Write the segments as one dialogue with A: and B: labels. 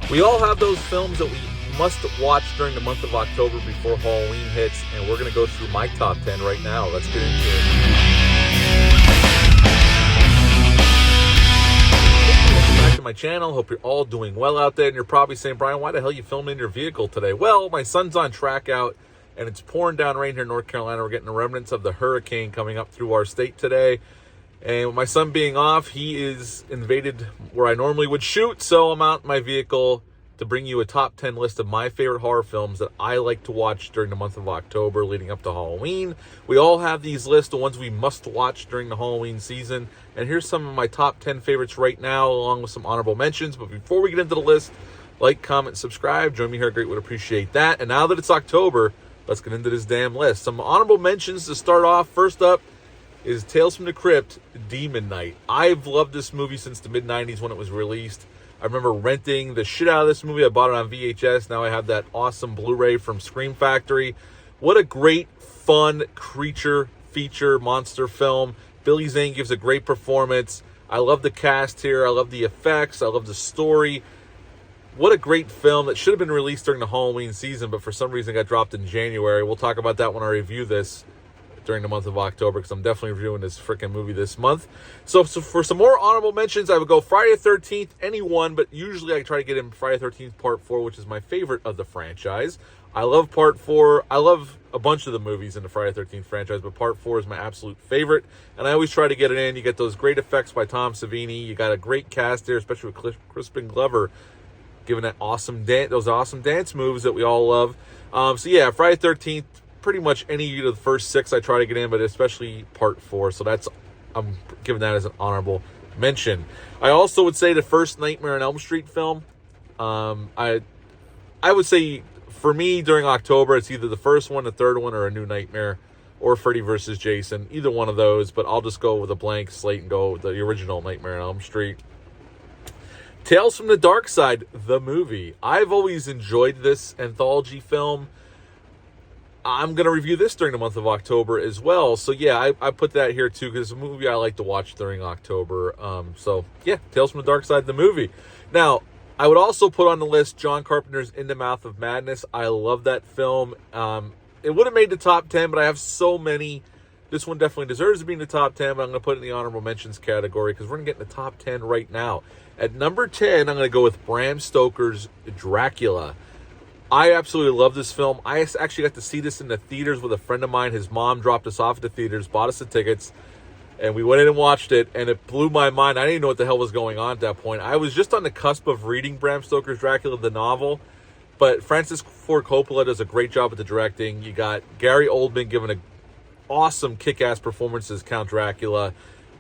A: We all have those films that we must watch during the month of October before Halloween hits, and we're going to go through my top 10 right now. Let's get into it. Welcome back to my channel. Hope you're all doing well out there, and you're probably saying, Brian, why the hell are you filming in your vehicle today? Well, my son's on track out, and it's pouring down rain here in North Carolina. We're getting the remnants of the hurricane coming up through our state today. And with my son being off, he is invaded where I normally would shoot, so I'm out in my vehicle to bring you a top 10 list of my favorite horror films that I like to watch during the month of October leading up to Halloween. We all have these lists, the ones we must watch during the Halloween season. And here's some of my top 10 favorites right now, along with some honorable mentions. But before we get into the list, like, comment, subscribe. Join me here. I greatly would appreciate that. And now that it's October, let's get into this damn list. Some honorable mentions to start off. First up is Tales from the Crypt, Demon Night. I've loved this movie since the mid-90s when it was released. I remember renting the shit out of this movie. I bought it on VHS. Now I have that awesome Blu-ray from Scream Factory. What a great, fun creature feature monster film. Billy Zane gives a great performance. I love the cast here. I love the effects. I love the story. What a great film that should have been released during the Halloween season, but for some reason got dropped in January. We'll talk about that when I review this during the month of October, because I'm definitely reviewing this freaking movie this month. So for some more honorable mentions, I would go Friday the 13th, anyone, but usually I try to get in Friday the 13th Part 4, which is my favorite of the franchise. I love Part 4. I love a bunch of the movies in the Friday the 13th franchise, but Part 4 is my absolute favorite, and I always try to get it in. You get those great effects by Tom Savini. You got a great cast there, especially with Crispin Glover giving that those awesome dance moves that we all love. So yeah, Friday the 13th, pretty much any of the first 6 I try to get in, but especially Part 4. So I'm giving that as an honorable mention. I also would say the first Nightmare on Elm Street film. I would say for me during October, it's either the first one, the third one, or A New Nightmare, or Freddy vs. Jason. Either one of those, but I'll just go with a blank slate and go with the original Nightmare on Elm Street. Tales from the Dark Side, the movie. I've always enjoyed this anthology film. I'm going to review this during the month of October as well. So, yeah, I put that here, too, because it's a movie I like to watch during October. So, yeah, Tales from the Dark Side, the movie. Now, I would also put on the list John Carpenter's In the Mouth of Madness. I love that film. It would have made the top 10, but I have so many. This one definitely deserves to be in the top 10, but I'm going to put it in the honorable mentions category because we're going to get in the top 10 right now. At number 10, I'm going to go with Bram Stoker's Dracula. I absolutely love this film. I actually got to see this in the theaters with a friend of mine. His mom dropped us off at the theaters, bought us the tickets, and we went in and watched it, and it blew my mind. I didn't even know what the hell was going on at that point. I was just on the cusp of reading Bram Stoker's Dracula, the novel, but Francis Ford Coppola does a great job with the directing. You got Gary Oldman giving an awesome kick-ass performance as Count Dracula.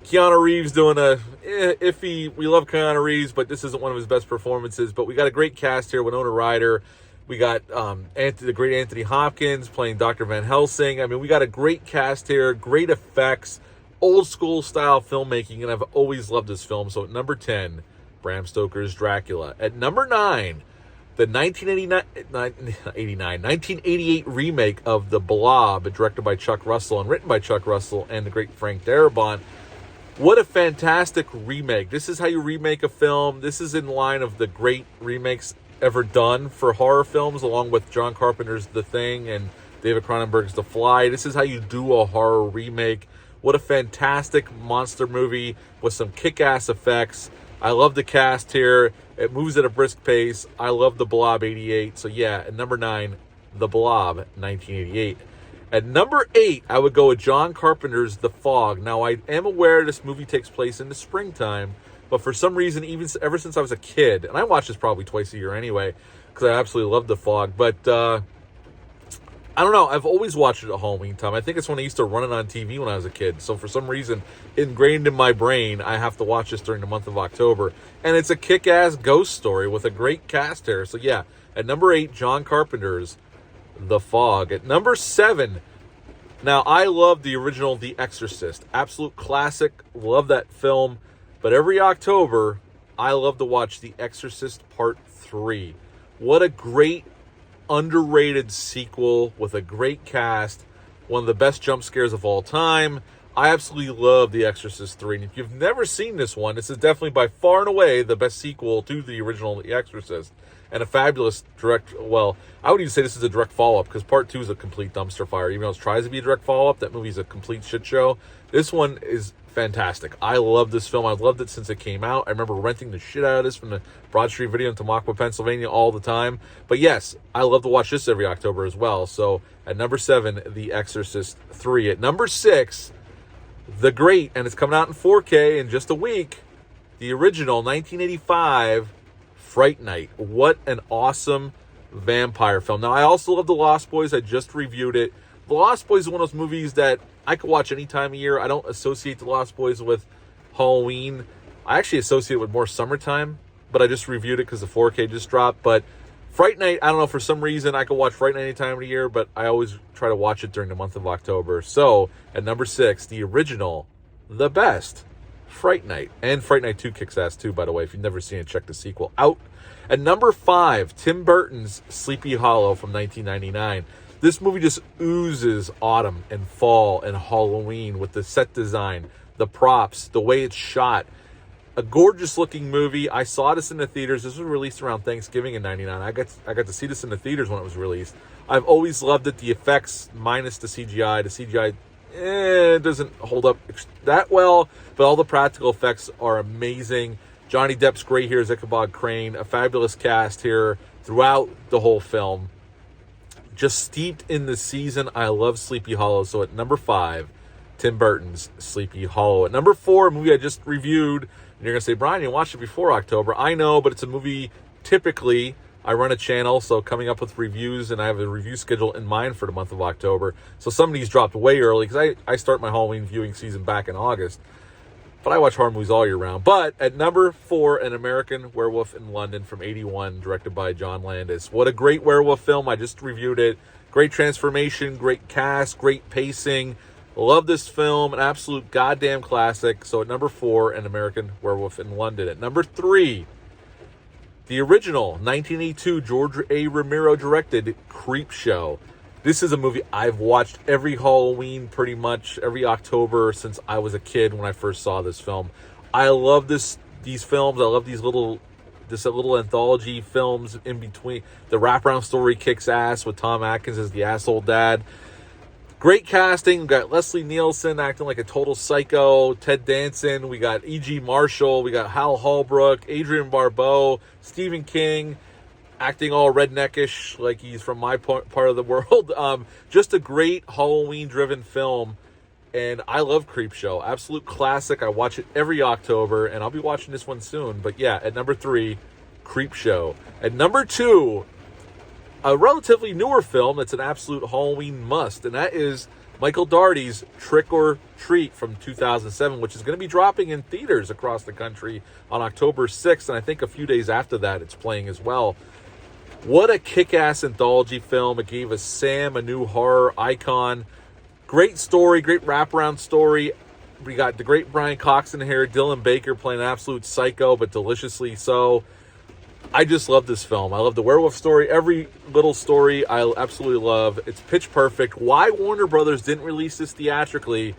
A: Keanu Reeves doing a iffy. We love Keanu Reeves, but this isn't one of his best performances. But we got a great cast here. Winona Ryder. We got the great Anthony Hopkins playing Dr. Van Helsing. I mean, we got a great cast here, great effects, old school style filmmaking, and I've always loved this film. So at number 10, Bram Stoker's Dracula. At number 9, the 1988 remake of The Blob, directed by Chuck Russell and written by Chuck Russell and the great Frank Darabont. What a fantastic remake. This is how you remake a film. This is in line of the great remakes ever done for horror films, along with John Carpenter's The Thing and David Cronenberg's The Fly. This is how you do a horror remake. What a fantastic monster movie with some kick-ass effects. I love the cast here. It moves at a brisk pace. I love The Blob 88. So yeah, at number 9, The Blob 1988. At number 8, I would go with John Carpenter's The Fog. Now, I am aware this movie takes place in the springtime, but for some reason, ever since I was a kid, and I watch this probably twice a year anyway, because I absolutely love The Fog, but I don't know, I've always watched it at Halloween time. I think it's when I used to run it on TV when I was a kid, so for some reason, ingrained in my brain, I have to watch this during the month of October, and it's a kick-ass ghost story with a great cast here. So yeah, at number 8, John Carpenter's The Fog. At number 7, now I love the original The Exorcist, absolute classic, love that film. But every October, I love to watch The Exorcist Part 3. What a great, underrated sequel with a great cast. One of the best jump scares of all time. I absolutely love The Exorcist 3. And if you've never seen this one, this is definitely by far and away the best sequel to the original The Exorcist. And a fabulous I would even say this is a direct follow-up, because part 2 is a complete dumpster fire. Even though it tries to be a direct follow-up, that movie's a complete shit show. This one is fantastic. I love this film. I've loved it since it came out. I remember renting the shit out of this from the Broad Street Video in Tamaqua, Pennsylvania all the time. But yes, I love to watch this every October as well. So at number 7, The Exorcist 3. At number 6, the great, and it's coming out in 4K in just a week, the original 1985 Fright Night. What an awesome vampire film. Now, I also love The Lost Boys. I just reviewed it. The Lost Boys is one of those movies that I could watch any time of year. I don't associate The Lost Boys with Halloween. I actually associate it with more summertime, but I just reviewed it because the 4K just dropped. But Fright Night, I don't know, for some reason I could watch Fright Night any time of the year, but I always try to watch it during the month of October. So, at number 6, the original, the best, Fright Night. And Fright Night 2 kicks ass too, by the way. If you've never seen it, check the sequel out. At number 5, Tim Burton's Sleepy Hollow from 1999. This movie just oozes autumn and fall and Halloween with the set design, the props, the way it's shot. A gorgeous looking movie. I saw this in the theaters. This was released around Thanksgiving in 99. I got to see this in the theaters when it was released. I've always loved it. The effects minus the CGI. The CGI it doesn't hold up that well, but all the practical effects are amazing. Johnny Depp's great here as Ichabod Crane. A fabulous cast here throughout the whole film. Just steeped in the season. I love Sleepy Hollow. So at number 5, Tim Burton's Sleepy Hollow. At number 4, a movie I just reviewed. And you're going to say, Brian, you watched it before October. I know, but it's a movie typically I run a channel, so coming up with reviews, and I have a review schedule in mind for the month of October. So some of these dropped way early, because I start my Halloween viewing season back in August. But I watch horror movies all year round. But at number 4, An American Werewolf in London from 1981, directed by John Landis. What a great werewolf film. I just reviewed it. Great transformation, great cast, great pacing. Love this film. An absolute goddamn classic. So at number 4, An American Werewolf in London. At number 3, the original 1982 George A. Romero directed Creepshow. This is a movie I've watched every Halloween, pretty much every October since I was a kid when I first saw this film. I love these films. I love this little anthology films in between. The wraparound story kicks ass with Tom Atkins as the asshole dad. Great casting. We got Leslie Nielsen acting like a total psycho. Ted Danson. We got E.G. Marshall. We got Hal Holbrook. Adrian Barbeau. Stephen King acting all redneckish like he's from my part of the world. Just a great Halloween-driven film. And I love Creepshow. Absolute classic. I watch it every October. And I'll be watching this one soon. But yeah, at number 3, Creepshow. At number 2... a relatively newer film that's an absolute Halloween must, and that is Michael Dougherty's Trick or Treat from 2007, which is going to be dropping in theaters across the country on October 6th, and I think a few days after that it's playing as well. What a kick-ass anthology film. It gave us Sam, a new horror icon. Great story, great wraparound story. We got the great Brian Cox in here, Dylan Baker playing an absolute psycho, but deliciously so. I just love this film. I love the werewolf story. Every little story I absolutely love. It's pitch perfect. Why Warner Brothers didn't release this theatrically,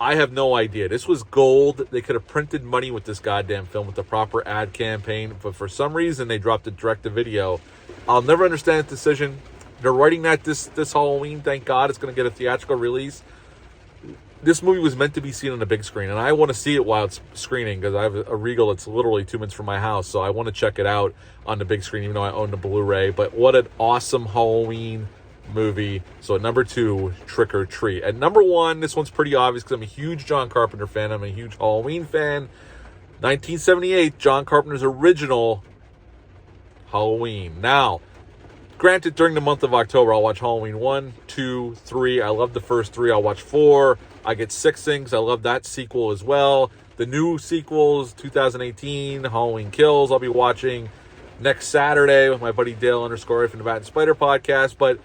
A: I have no idea. This was gold. They could have printed money with this goddamn film with the proper ad campaign, but for some reason they dropped it direct to video. I'll never understand that decision. They're writing that this Halloween. Thank God it's going to get a theatrical release. This movie was meant to be seen on a big screen, and I want to see it while it's screening because I have a Regal that's literally 2 minutes from my house, so I want to check it out on the big screen, even though I own the Blu-ray. But what an awesome Halloween movie. So at number 2, Trick or Treat. At number 1, this one's pretty obvious because I'm a huge John Carpenter fan. I'm a huge Halloween fan. 1978, John Carpenter's original Halloween. Now, granted, during the month of October, I'll watch Halloween 1, 2, 3. I love the first 3. I'll watch 4. I get 6 things. I love that sequel as well. The new sequels, 2018, Halloween Kills, I'll be watching next Saturday with my buddy Dale _ from the Bat and Spider podcast. But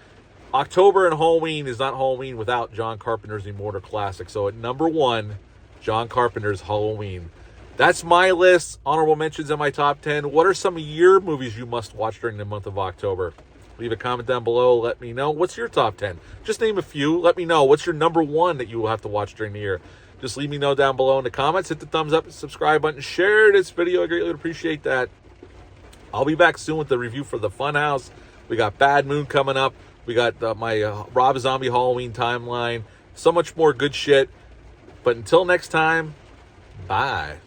A: October and Halloween is not Halloween without John Carpenter's immortal classic. So at number 1, John Carpenter's Halloween. That's my list. Honorable mentions in my top 10. What are some of your movies you must watch during the month of October? Leave a comment down below. Let me know. What's your top 10? Just name a few. Let me know. What's your number 1 that you will have to watch during the year? just leave me know down below in the comments. Hit the thumbs up and subscribe button. Share this video. I greatly appreciate that. I'll be back soon with the review for the Funhouse. We got Bad Moon coming up. We got my Rob Zombie Halloween timeline. So much more good shit. But until next time, bye.